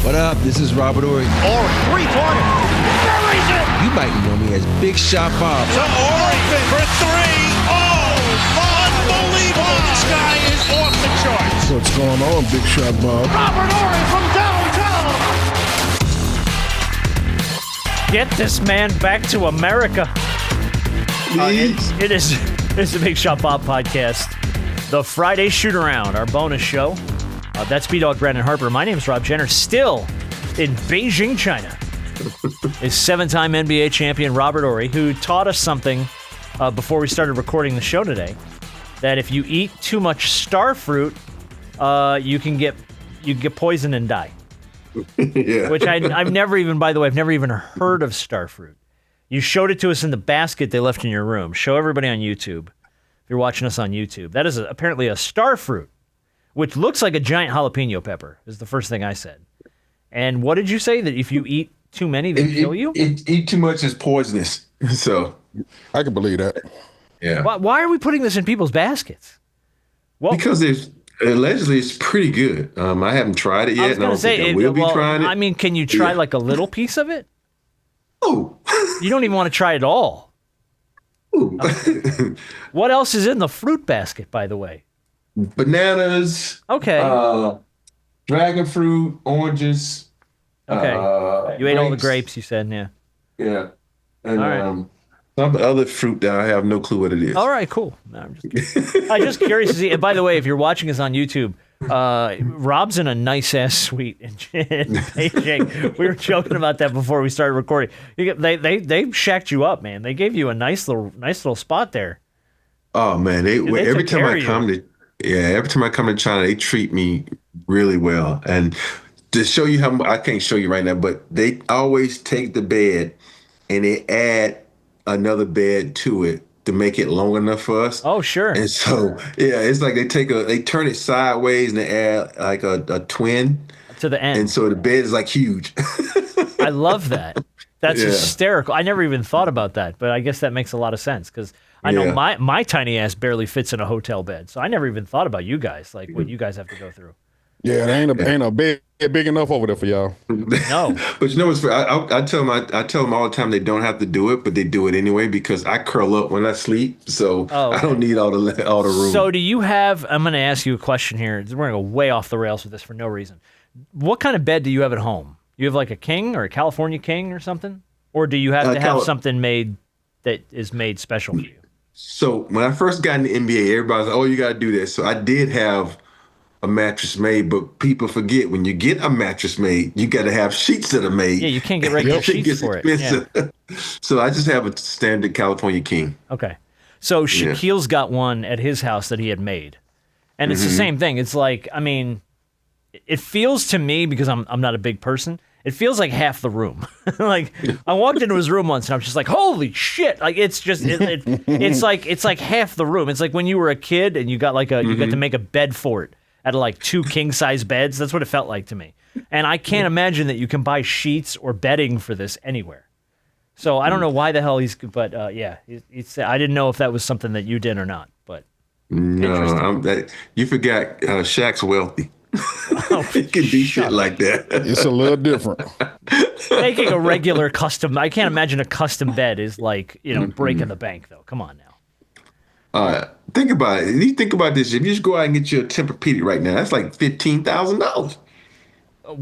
What up? This is Robert Horry. Or three-pointer. Buries it! You might know me as Big Shot Bob. To Horry for three. Oh, unbelievable. This guy is off the charts. What's going on, Big Shot Bob? Robert Horry from downtown. Get this man back to America. It is the Big Shot Bob podcast, the Friday shoot-around, our bonus show. That's B-Dog Brandon Harper. My name is Rob Jenner, still in Beijing, China. Is seven-time NBA champion Robert Horry, who taught us something before we started recording the show today, that if you eat too much Starfruit, you can get poisoned and die. Yeah. Which I've never even heard of Starfruit. You showed it to us in the basket they left in your room. Show everybody on YouTube. If you're watching us on YouTube, that is apparently a Starfruit, which looks like a giant jalapeno pepper, is the first thing I said. And what did you say? That if you eat too many, they kill you? Eat too much is poisonous. So I can believe that. yeah. Why are we putting this in people's baskets? Well, Because allegedly it's pretty good. I haven't tried it yet. I was going to say, I will be trying it. I mean, can you try like a little piece of it? Oh. You don't even want to try it all. Ooh. What else is in the fruit basket, by the way? Bananas. Okay. Dragon fruit, oranges. Okay. You ate all the grapes. grapes, you said, yeah. Yeah. And All right. some other fruit that I have no clue what it is. All right, cool. No, I'm just curious to see. And by the way, if you're watching us on YouTube, Rob's in a nice-ass suite in Beijing. We were joking about that before we started recording. They shacked you up, man. They gave you a nice little spot there. Oh man, every took time care I of come to China, they treat me really well. And to show you how I can't show you right now, but they always take the bed and they add another bed to it to make it long enough for us. Oh, sure. And so it's like they turn it sideways and they add like a twin To the end. and so the bed is like huge. I love that. That's Yeah. hysterical. I never even thought about that, but I guess that makes a lot of sense because I know Yeah. my tiny ass barely fits in a hotel bed, so I never even thought about you guys, like what you guys have to go through. Yeah, there ain't a bed big enough over there for y'all. No. But you know what's I tell them all the time they don't have to do it, but they do it anyway because I curl up when I sleep, so Oh, I don't need all the room. So do you have, I'm going to ask you a question here. We're going to go way off the rails with this for no reason. What kind of bed do you have at home? You have like a king or a California king or something? Or do you have to have something made that is made special for you? So when I first got in the NBA, everybody's like, "Oh, you got to do this." So I did have a mattress made, but people forget when you get a mattress made, you got to have sheets that are made. Yeah, you can't get regular It sheets gets for it. Yeah. expensive. So I just have a standard California king. Okay. So Shaquille's got one at his house that he had made. And it's the same thing. It's like, I mean, it feels to me, because I'm not a big person, it feels like half the room. Like I walked into his room once and I was just like, holy shit. Like it's just it's like half the room. It's like when you were a kid and you got like you got to make a bed fort out of like 2 king size beds. That's what it felt like to me. And I can't imagine that you can buy sheets or bedding for this anywhere. So I don't know why the hell but I didn't know if that was something that you did or not, but No, you forgot Shaq's wealthy. He can do shit like that. It's a little different. making a regular custom, I can't imagine a custom bed is like, breaking the bank though. Come on now. Think about it. You think about this. If you just go out and get you a Tempur-Pedic right now, that's like $15,000.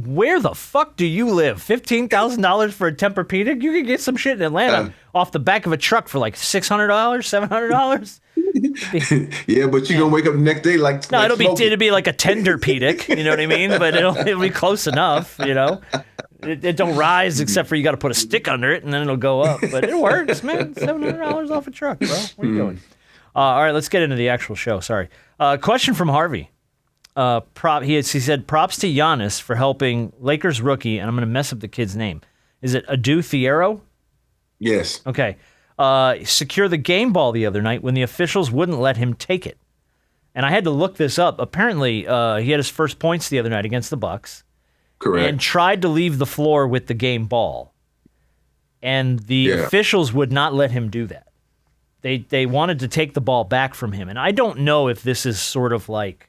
Where the fuck do you live? $15,000 for a Tempur-Pedic? You could get some shit in Atlanta off the back of a truck for like $600, $700. Yeah, but you're gonna wake up the next day like No, like it'll smoking. be like a Tender-Pedic, you know what I mean? But it'll be close enough, It don't rise except for you got to put a stick under it and then it'll go up. But it works, man. $700 off a truck, bro. What are you doing? All right, let's get into the actual show. Sorry. Question from Harvey. He said, props to Giannis for helping Lakers rookie, and I'm going to mess up the kid's name. Is it Adu Thiero? Yes. Okay. Secure the game ball the other night when the officials wouldn't let him take it. And I had to look this up. Apparently, he had his first points the other night against the Bucks. Correct. And tried to leave the floor with the game ball. And the officials would not let him do that. They wanted to take the ball back from him. And I don't know if this is sort of like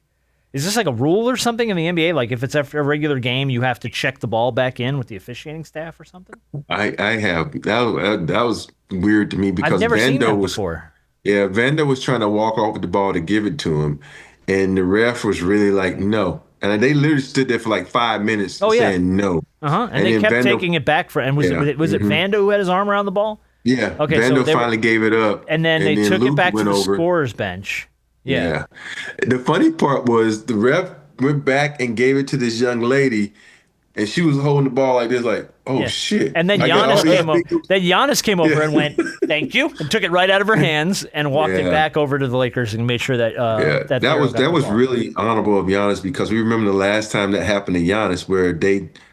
Is this like a rule or something in the NBA? Like if it's after a regular game, you have to check the ball back in with the officiating staff or something? I have that was weird to me because I've never seen that was before. yeah, Vando was trying to walk off with the ball to give it to him, and the ref was really like no, and they literally stood there for like 5 minutes saying no. And they kept taking it back and was it Vando who had his arm around the ball? Yeah. Okay. Vando finally gave it up, and then they took Luke it back to the over. scorer's bench. Yeah. The funny part was the ref went back and gave it to this young lady, and she was holding the ball like this, like, oh shit. And then Giannis came over and went, thank you, and took it right out of her hands and walked it back over to the Lakers and made sure that that was really honorable of Giannis, because we remember the last time that happened to Giannis where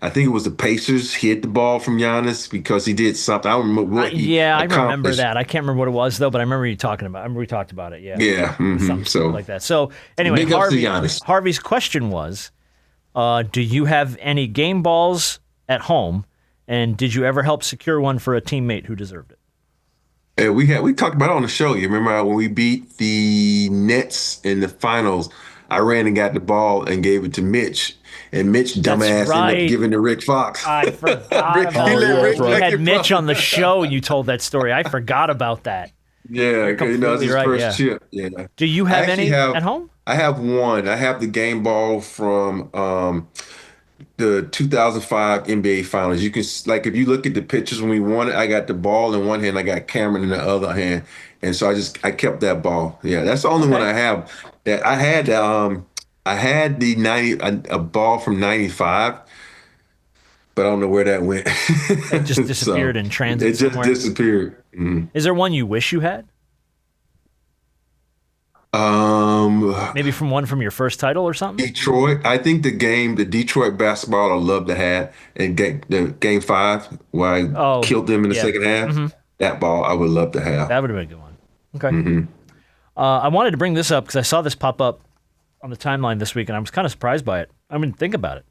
I think it was the Pacers hid the ball from Giannis because he did something. I don't remember what he I remember that. I can't remember what it was though, but I remember you talking about. I remember we talked about it. Yeah. Yeah. Something like that. So anyway, big ups to Giannis. Harvey's question was, do you have any game balls at home, and did you ever help secure one for a teammate who deserved it? Yeah, we talked about it on the show. You remember when we beat the Nets in the finals? I ran and got the ball and gave it to Mitch, and Mitch dumbass ended up giving it to Rick Fox. I forgot about that. You had Mitch on the show. You told that story. I forgot about that. Yeah, it's his first chip. Yeah. Do you have any at home? I have one. I have the game ball from the 2005 NBA Finals. You can, like, if you look at the pictures when we won it, I got the ball in one hand, I got Cameron in the other hand, and so I kept that ball. Yeah, that's the only one I have. That I had the 90 a ball from 95, but I don't know where that went. It just disappeared in transit. It just disappeared. Mm-hmm. Is there one you wish you had? Maybe from your first title or something? Detroit. I think the Detroit basketball I'd love to have in game 5 where I killed them in the second half. Mm-hmm. That ball I would love to have. That would have been a good one. Okay. Mm-hmm. I wanted to bring this up because I saw this pop up on the timeline this week, and I was kind of surprised by it. I mean, think about it.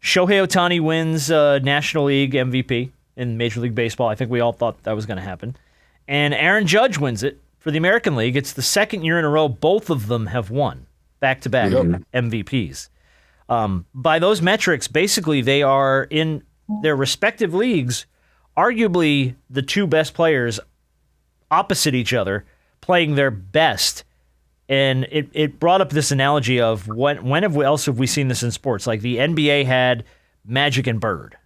Shohei Ohtani wins National League MVP in Major League Baseball. I think we all thought that was going to happen. And Aaron Judge wins it for the American League. It's the second year in a row both of them have won back-to-back MVPs. By those metrics, basically they are in their respective leagues arguably the two best players opposite each other playing their best. And it brought up this analogy of when else have we seen this in sports? Like the NBA had Magic and Bird.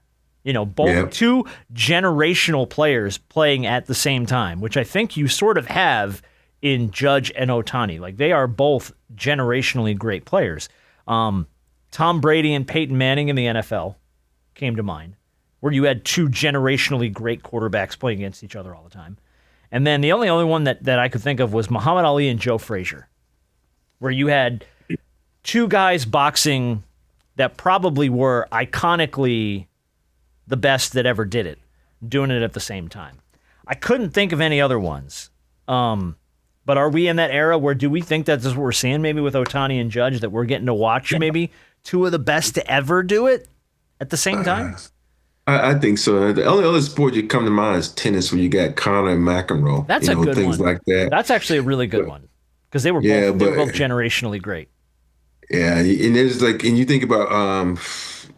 Both two generational players playing at the same time, which I think you sort of have in Judge and Ohtani. Like they are both generationally great players. Tom Brady and Peyton Manning in the NFL came to mind, where you had two generationally great quarterbacks playing against each other all the time. And then the only one that I could think of was Muhammad Ali and Joe Frazier, where you had two guys boxing that probably were iconically the best that ever did it, doing it at the same time. I couldn't think of any other ones. But are we in that era where do we think that this is what we're seeing maybe with Ohtani and Judge, that we're getting to watch maybe two of the best to ever do it at the same time? I think so. The only other sport you come to mind is tennis, where you got Connor and McEnroe. That's a good things one. Like that. That's actually a really good one because they were both generationally great. Yeah, and there's and you think about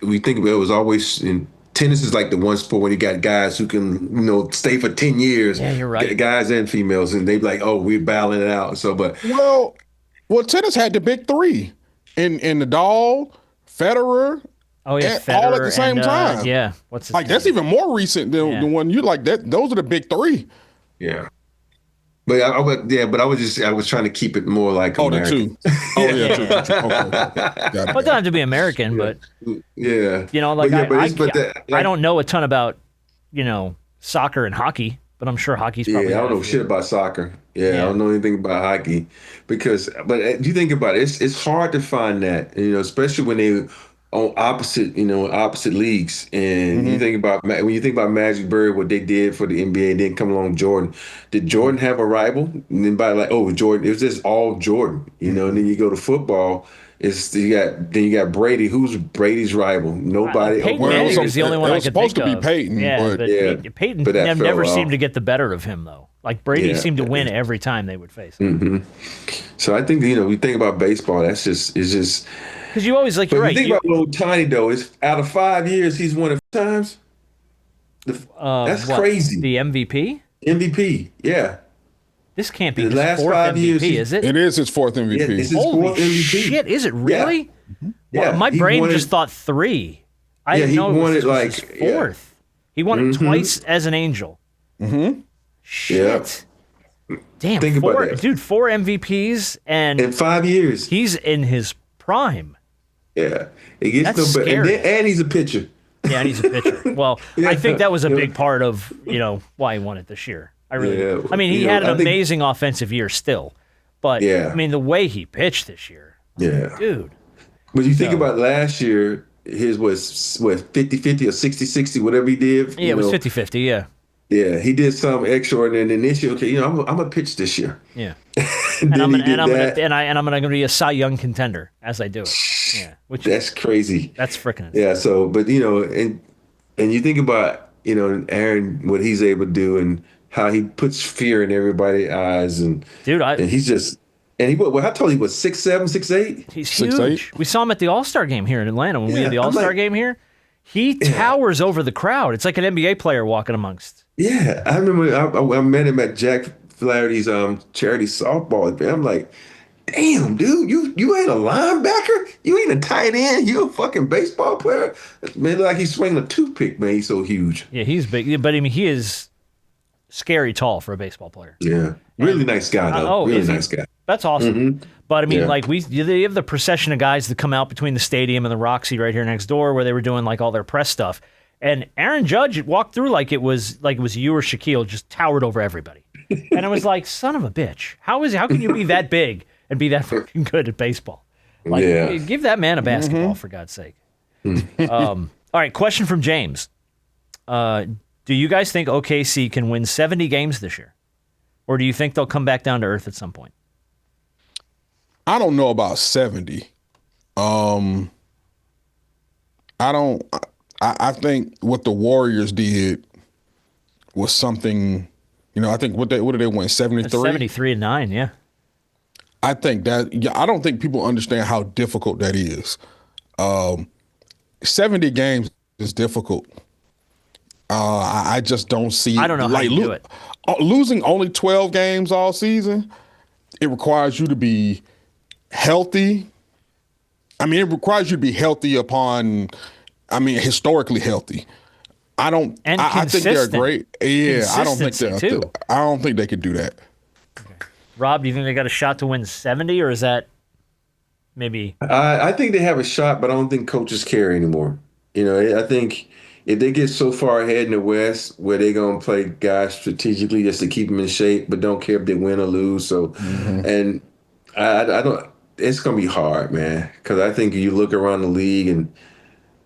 we think about it was always in tennis is like the one sport when you got guys who can stay for 10 years. Yeah, you're right. Guys and females, and they be like, oh, we're battling it out. So, but well, tennis had the big three in Nadal, Federer. Oh yeah, Federer all at the same time. Yeah, what's his name? That's even more recent than the one you like. That those are the big three. Yeah, but I was trying to keep it more like American. The two. Oh yeah, two. Okay. Well, it doesn't have to be American, but I don't know a ton about soccer and hockey, but I'm sure hockey's probably. Yeah, I don't know shit about soccer. Yeah, I don't know anything about hockey but you think about it, it's hard to find that, especially when they on opposite leagues. And you think about when you think about Magic Bird, what they did for the NBA, then come along Jordan. Did Jordan have a rival? And then Jordan, it was just all Jordan, and then you go to football. You got Brady. Who's Brady's rival? Nobody. Peyton Manning was the only one I could think of. It was supposed to be Peyton. Yeah, but Peyton never seemed to get the better of him though. Like Brady Yeah. seemed to win every time they would face. So I think we think about baseball. It's just. Because you always like But you're you right. think about Ohtani though. It's out of 5 years he's won it 5 times. That's what, crazy. the MVP? MVP. Yeah. This can't be The his last fourth 5 years, MVP, is it? It is his fourth Yeah, MVP. it's his Holy fourth MVP. shit! Is it really? Yeah. My he brain won just it- thought 3. I Yeah, didn't he know won it was it his like- yeah. fourth. He won it twice as an Angel. Shit. Damn, Think about 4 that. dude, 4 MVPs and in 5 years. he's in his prime. Yeah. It gets That's no better. scary. And he's a pitcher. Yeah, and he's a pitcher. Well, Yeah. I think that was a Yeah. big part of, why he won it this year. I really Yeah. I mean, he had an I think- amazing offensive year still. But Yeah. I mean, the way he pitched this year. Yeah. Dude. But you think So- about last year, his was 50-50 or 60-60, whatever he did. Yeah, it was 50-50, yeah. Yeah, he did something extraordinary. And then this year, okay, I'm gonna pitch this year. Yeah. And then he did that. I'm gonna be a Cy Young contender as I do it. Yeah. Which That's crazy. that's freaking Yeah. So, but and you think about Aaron, what he's able to do, and how he puts fear in everybody's eyes, and dude, he's just I told you he was 6'7", 6'8". he's 6'8". huge. We saw him at the All-Star game here in Atlanta when we had the I'm All-Star like- game here. He towers over the crowd. It's like an NBA player walking amongst. Yeah, I remember I met him at Jack Flaherty's charity softball event. I'm like, damn, dude, you ain't a linebacker, you ain't a tight end, you a fucking baseball player. Man, like he's swinging a toothpick, man. He's so huge. Yeah, he's big, but I mean, he is scary tall for a baseball player. Yeah, really nice guy though. Really is he? nice guy. That's awesome. But I mean, Yeah. like you have the procession of guys that come out between the stadium and the Roxy right here next door, where they were doing like all their press stuff. And Aaron Judge walked through like it was you or Shaquille, just towered over everybody. And I was like, son of a bitch, how can you be that big and be that fucking good at baseball? Like, Yeah. give that man a basketball for God's sake. All right, question from James. Do you guys think OKC can win 70 games this year? Or do you think they'll come back down to earth at some point? I don't know about 70. I think what the Warriors did was something, I think what did they win? 73? 73-9, yeah. I think I don't think people understand how difficult that is. 70 games is difficult. I just don't see. I don't know how you do it. Losing only 12 games all season, it requires you to be healthy. I mean, it requires you to be healthy historically healthy. I think they're great. Yeah, I don't think Consistency, too. I don't think they could do that. Rob, do you think they got a shot to win 70, or is that maybe? I think they have a shot, but I don't think coaches care anymore. I think if they get so far ahead in the West where they're going to play guys strategically just to keep them in shape, but don't care if they win or lose. So, and I don't, it's going to be hard, man. Because I think you look around the league and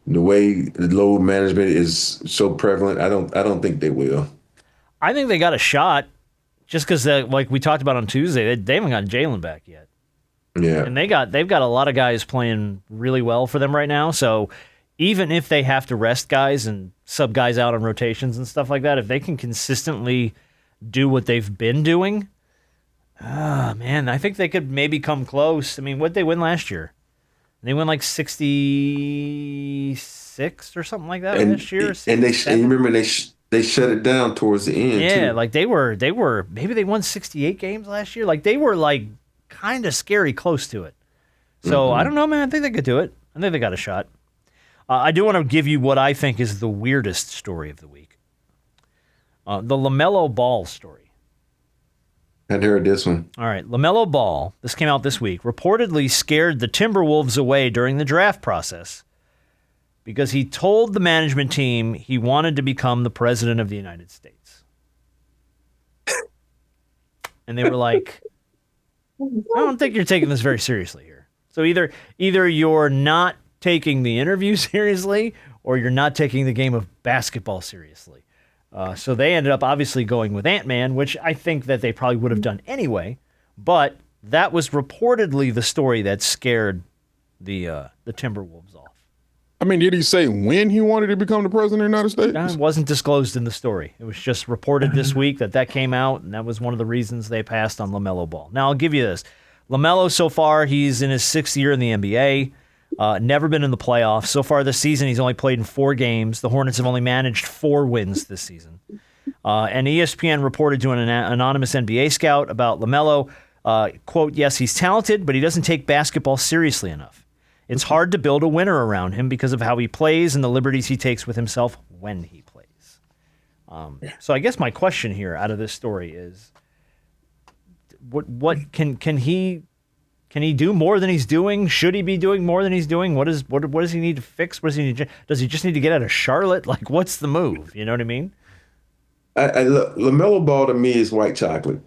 the way the load management is so prevalent, I don't think they will. I think they got a shot just because, like we talked about on Tuesday, they haven't gotten Jalen back yet. Yeah. And they've got a lot of guys playing really well for them right now. So even if they have to rest guys and sub guys out on rotations and stuff like that, if they can consistently do what they've been doing, man, I think they could maybe come close. I mean, what'd they win last year? They won like 66 or something like that last year. And you remember they shut it down towards the end. Yeah, too. like they were maybe they won 68 games last year. Like they were like kind of scary close to it. So I don't know, man. I think they could do it. I think they got a shot. I do want to give you what I think is the weirdest story of the week. The LaMelo Ball story. I'd heard this one. All right, LaMelo Ball, this came out this week, reportedly scared the Timberwolves away during the draft process because he told the management team he wanted to become the president of the United States. And they were like, I don't think you're taking this very seriously here. So either you're not taking the interview seriously or you're not taking the game of basketball seriously. So they ended up obviously going with Ant-Man, which I think that they probably would have done anyway. But that was reportedly the story that scared the Timberwolves off. I mean, did he say when he wanted to become the president of the United States? It wasn't disclosed in the story. It was just reported this week that came out, and that was one of the reasons they passed on LaMelo Ball. Now, I'll give you this. LaMelo, so far, he's in his 6th year in the NBA. Never been in the playoffs. So far this season, he's only played in 4 games. The Hornets have only managed 4 wins this season. And ESPN reported to an anonymous NBA scout about LaMelo, quote, yes, he's talented, but he doesn't take basketball seriously enough. It's hard to build a winner around him because of how he plays and the liberties he takes with himself when he plays. So I guess my question here out of this story is, what can he do more than he's doing? Should he be doing more than he's doing? What does he need to fix? What does he need? Does he just need to get out of Charlotte? Like, what's the move? You know what I mean? LaMelo Ball to me is white chocolate.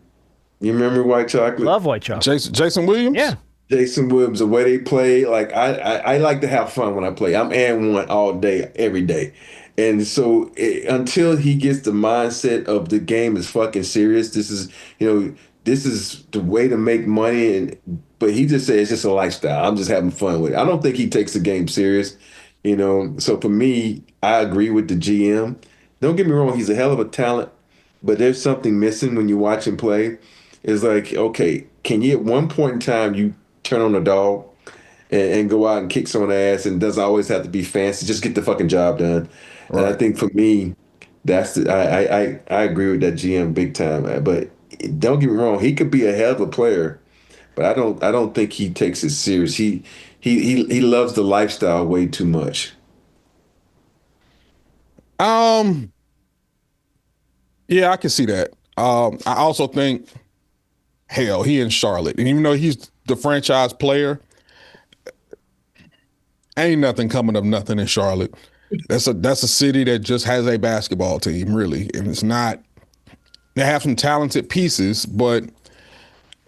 You remember white chocolate? Love white chocolate. Jason Williams? Yeah. Jason Williams, the way they play, like I like to have fun when I play. I'm and one all day, every day. And so until he gets the mindset of the game is fucking serious, this is the way to make money. But he just says it's just a lifestyle. I'm just having fun with it. I don't think he takes the game serious, So for me, I agree with the GM. Don't get me wrong, he's a hell of a talent, but there's something missing when you watch him play. It's like, okay, can you at one point in time you turn on a dog and go out and kick someone's ass, and it doesn't always have to be fancy. Just get the fucking job done. Right. And I think for me, that's I agree with that GM big time. But don't get me wrong, he could be a hell of a player, but I don't think he takes it serious. He loves the lifestyle way too much. Yeah, I can see that. I also think, hell, he in Charlotte, and even though he's the franchise player, ain't nothing coming of nothing in Charlotte. That's a city that just has a basketball team, really, and it's not. They have some talented pieces, but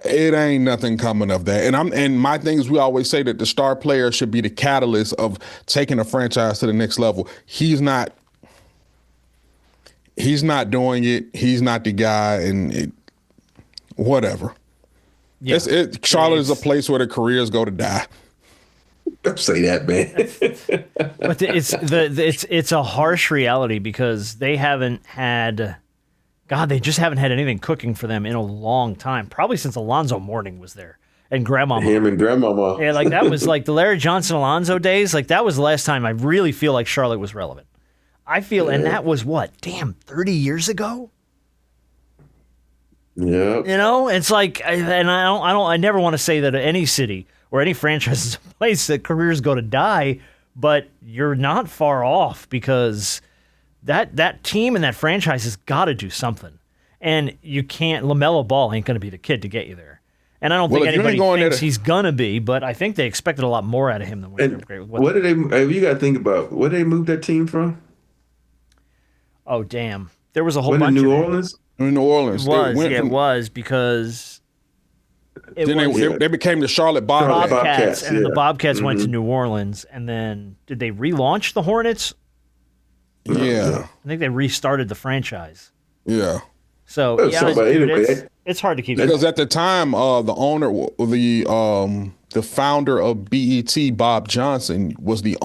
it ain't nothing coming of that. And my thing is, we always say that the star player should be the catalyst of taking a franchise to the next level. He's not doing it. He's not the guy, and whatever. Yeah. Charlotte is a place where the careers go to die. Don't say that, man. But it's a harsh reality because they haven't had, they just haven't had anything cooking for them in a long time. Probably since Alonzo Mourning was there and Grandmama. Him and Grandmama. Yeah, like that was like the Larry Johnson Alonzo days. Like that was the last time I really feel like Charlotte was relevant. I feel, and that was 30 years ago. Yeah. It's like, I never want to say that any city or any franchise is a place that careers go to die, but you're not far off because that team and that franchise has got to do something. And you can't, LaMelo Ball ain't going to be the kid to get you there. And I don't think anybody thinks he's going to be, but I think they expected a lot more out of him than what they're great with. What did they, you got to think about, where did they move that team from? Oh, damn. There was a whole bunch New of Orleans? New Orleans. It was because they became the Charlotte Bobcats. And then the Bobcats went to New Orleans. And then did they relaunch the Hornets? Yeah. I think they restarted the franchise. Yeah. So, it's hard to keep because at the time, the owner, the founder of BET, Bob Johnson, was the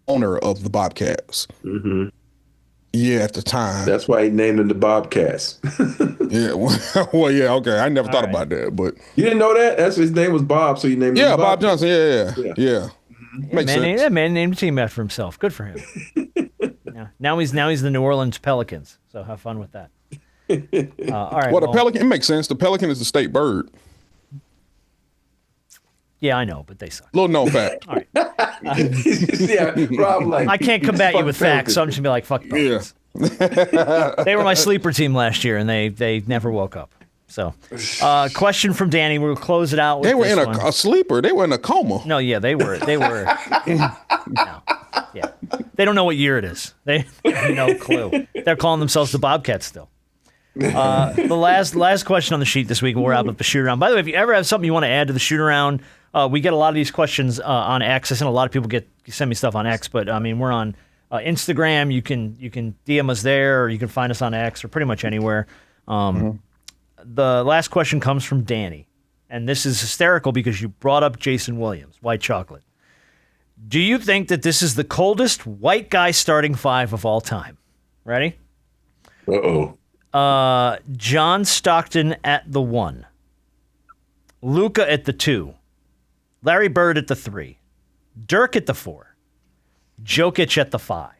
owner of the Bobcats. Mm-hmm. Yeah, at the time. That's why he named them the Bobcats. Yeah, well, yeah, okay. I never thought about that, but you didn't know that? That's his name was Bob, so you named him Bob Johnson. Yeah. Mm-hmm. Makes sense. That man named a team after himself. Good for him. Now he's the New Orleans Pelicans. So have fun with that. All right. Well, the Pelican, it makes sense. The Pelican is the state bird. Yeah, I know, but they suck. Little known fact. All right. Rob, I can't combat you with facts, so I'm just going to be like, fuck Pelicans. Yeah. They were my sleeper team last year, and they never woke up. So, question from Danny. We'll close it out with They were this in one. a sleeper. They were in a coma. No, yeah, they were. No. Yeah. They don't know what year it is. They have no clue. They're calling themselves the Bobcats still. The last question on the sheet this week, we'll wrap up the shoot around. By the way, if you ever have something you want to add to the shoot around, we get a lot of these questions on X. I send a lot of people send me stuff on X, but I mean we're on Instagram. You can DM us there, or you can find us on X, or pretty much anywhere. The last question comes from Danny, and this is hysterical because you brought up Jason Williams, white chocolate. Do you think that this is the coldest white guy starting five of all time? Ready? Uh-oh. John Stockton at the 1. Luka at the 2. Larry Bird at the 3. Dirk at the 4. Jokic at the 5.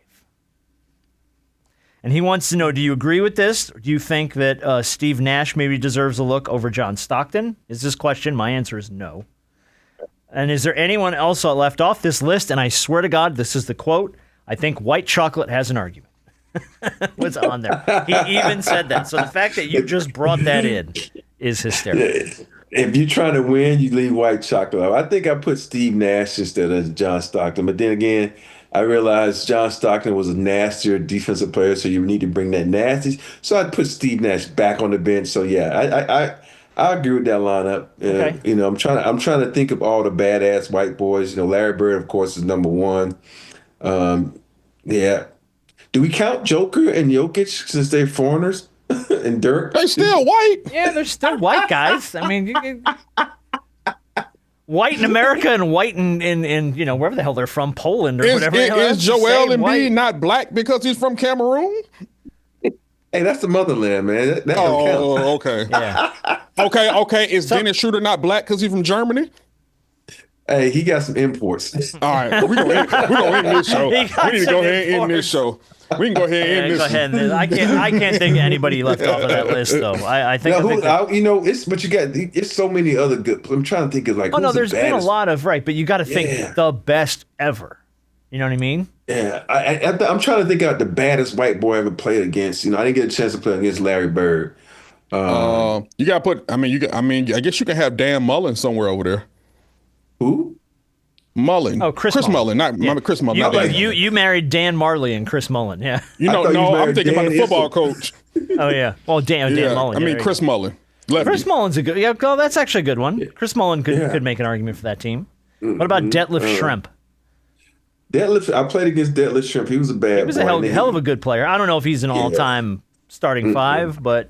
And he wants to know, do you agree with this? Or do you think that Steve Nash maybe deserves a look over John Stockton? Is this question? My answer is no. And is there anyone else left off this list? And I swear to God, this is the quote. I think white chocolate has an argument. Was on there. He even said that. So the fact that you just brought that in is hysterical. If you're trying to win, you leave white chocolate out. I think I put Steve Nash instead of John Stockton. But then again, I realized John Stockton was a nastier defensive player, so you need to bring that nasty. So I'd put Steve Nash back on the bench. So yeah, I agree with that lineup. Okay. You know, I'm trying to think of all the badass white boys. You know, Larry Bird, of course, is number one. Yeah. Do we count Joker and Jokic since they're foreigners? And Dirk? They still white. Yeah, they're still white guys. I mean, white in America and white in you know, wherever the hell they're from, Poland or whatever. Is Joel Embiid not black because he's from Cameroon? Hey, that's the motherland, man. That don't count. Oh, okay. Yeah. Okay. Is Dennis Schroeder not black because he's from Germany? Hey, he got some imports. All right, we're gonna end this show. We need to go ahead and end this show. We can go ahead and end this. Go ahead. I can't think of anybody left off of that list though. I think. It's so many other good. I'm trying to think of like. Oh no, there's been a lot of right, but you got to think the best ever. You know what I mean? Yeah, I'm trying to think of the baddest white boy I ever played against. You know, I didn't get a chance to play against Larry Bird. You got to put. I guess you can have Dan Mullen somewhere over there. Who? Mullen. Oh, Chris Mullen. Chris Mullen. You married Dan Marley and Chris Mullen. Yeah. I'm thinking about the football coach. Oh yeah. Well, Dan Mullen. Chris Mullen. Lefty. Chris Mullen's a good. Yeah, well, that's actually a good one. Yeah. Chris Mullen could make an argument for that team. What about Detlef Schrempf? I played against Detlef Schrempf. He was a bad. He was a hell of a good player. I don't know if he's an all-time starting five, but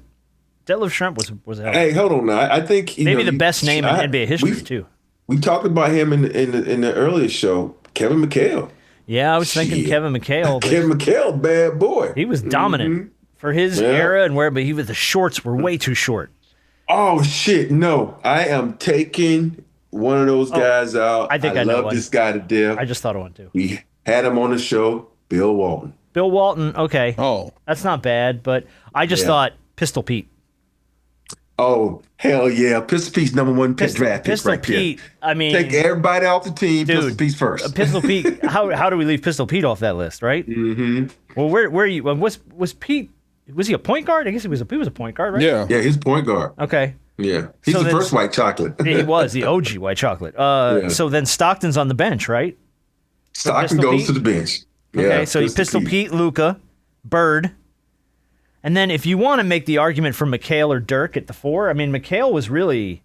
Detlef Schrempf was a hell. Hey, hold on now. I think maybe the best name in NBA history too. We talked about him in the earlier show, Kevin McHale. Yeah, I was thinking Kevin McHale. Kevin McHale, bad boy. He was dominant for his era but the shorts were way too short. Oh shit! No, I am taking one of those guys out. I love this guy to death. I just thought of one too. We had him on the show, Bill Walton. Bill Walton, okay. Oh, that's not bad, but I just thought Pistol Pete. Oh, hell yeah. Pistol Pete's number one draft pick Pistol right Pete, there. I mean... Take everybody off the team, dude, Pistol Pete's first. Pistol Pete, how do we leave Pistol Pete off that list, right? Mm-hmm. Well, where are you... Was Pete... Was he a point guard? I guess he was a point guard, right? Yeah, he's point guard. Okay. Yeah. He's the first white chocolate. He was, the OG white chocolate. So then Stockton's on the bench, right? Stockton goes to the bench. Okay, yeah, so Pistol Pete, Luka, Bird... And then if you want to make the argument for McHale or Dirk at the 4, I mean, McHale was really,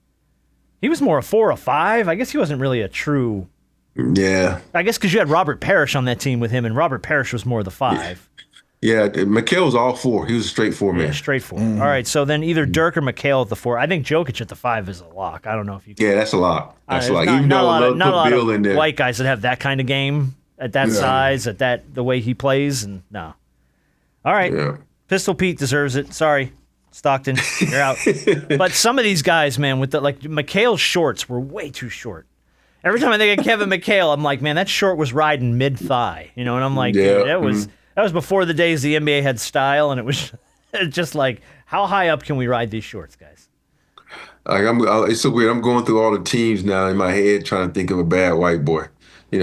he was more a 4 or 5. I guess he wasn't really a true. Yeah. I guess because you had Robert Parrish on that team with him, and Robert Parrish was more the 5. Yeah, McHale was all 4. He was a straight 4 man. Yeah, straight 4. All right, so then either Dirk or McHale at the 4. I think Jokic at the 5 is a lock. I don't know if you can. Yeah, that's a lock. That's a lock. Even though I not a lot Bill of in there. white guys that have that kind of game at that size, at the way he plays, and no. All right. Yeah. Pistol Pete deserves it. Sorry, Stockton, you're out. But some of these guys, man, with McHale's shorts were way too short. Every time I think of Kevin McHale, I'm like, man, that short was riding mid-thigh, you know. And I'm like, dude, that was before the days the NBA had style, and it was just like, how high up can we ride these shorts, guys? It's so weird. I'm going through all the teams now in my head, trying to think of a bad white boy. You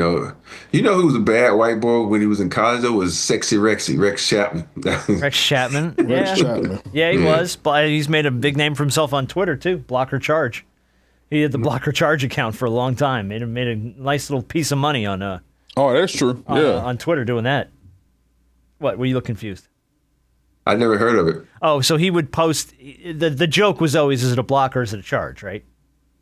know who was a bad white boy when he was in college, though, was Sexy Rex Chapman. Rex Chapman, yeah. Yeah, he was. But he's made a big name for himself on Twitter, too. Blocker Charge. He had the Blocker Charge account for a long time. Made a nice little piece of money on oh, that's true. on Twitter doing that. What, were you look confused? I never heard of it. Oh, so he would post, the joke was always, is it a block or is it a charge, right?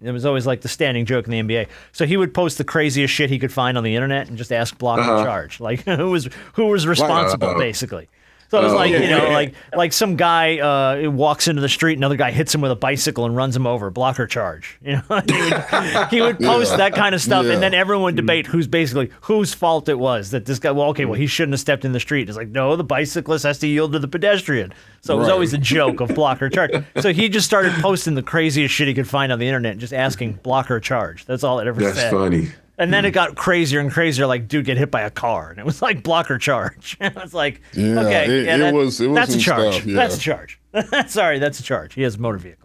It was always like the standing joke in the NBA. So he would post the craziest shit he could find on the internet and just ask block or charge. Like who was responsible, basically. So it was like some guy walks into the street, another guy hits him with a bicycle and runs him over, blocker charge. He would post that kind of stuff, and then everyone would debate whose fault it was that this guy. Well, he shouldn't have stepped in the street. It's like, no, the bicyclist has to yield to the pedestrian. So it was always a joke of blocker charge. So he just started posting the craziest shit he could find on the internet, just asking blocker charge. That's all it ever said. That's funny. And then it got crazier and crazier, like, dude, get hit by a car. And it was like blocker charge. It was like, it was that's a charge. stuff, yeah. That's a charge. Sorry, that's a charge. He has a motor vehicle.